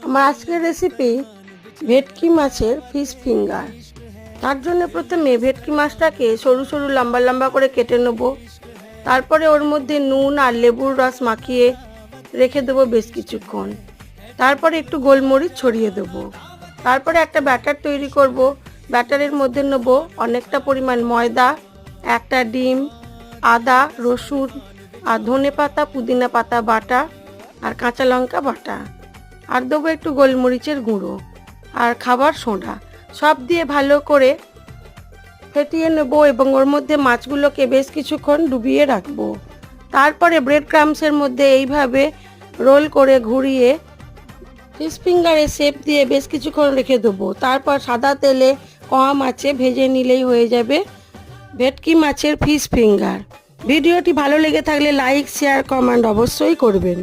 আমার আজকের রেসিপি ভেটকি মাছের ফিশ ফিঙ্গার। তার জন্য প্রথমে ভেটকি মাছটাকে সরু সরু লম্বা লম্বা করে কেটে নেব। তারপরে ওর মধ্যে নুন আর লেবুর রস মাখিয়ে রেখে দেবো বেশ কিছুক্ষণ। তারপরে একটু গোলমরিচ ছড়িয়ে দেবো। তারপরে একটা ব্যাটার তৈরি করব। ব্যাটারের মধ্যে নেব অনেকটা পরিমাণ ময়দা, একটা ডিম, আদা, রসুন আর ধনেপাতা পুদিনা পাতা বাটা আর কাঁচা লঙ্কা বাটা, আর দেবো একটু গোলমরিচের গুঁড়ো আর খাবার সোডা। সব দিয়ে ভালো করে ফেটিয়ে নেব এবং ওর মধ্যে মাছগুলোকে বেশ কিছুক্ষণ ডুবিয়ে রাখবো। তারপরে ব্রেড ক্রাম্বসের মধ্যে এইভাবে রোল করে ঘুরিয়ে ফিশ ফিঙ্গারের শেপ দিয়ে বেশ কিছুক্ষণ রেখে দেবো। তারপর সাদা তেলে কম আঁচে ভেজে নিলেই হয়ে যাবে ভেটকি মাছের ফিশ ফিঙ্গার। ভিডিওটি ভালো লেগে থাকলে লাইক, শেয়ার, কমেন্ট অবশ্যই করবেন।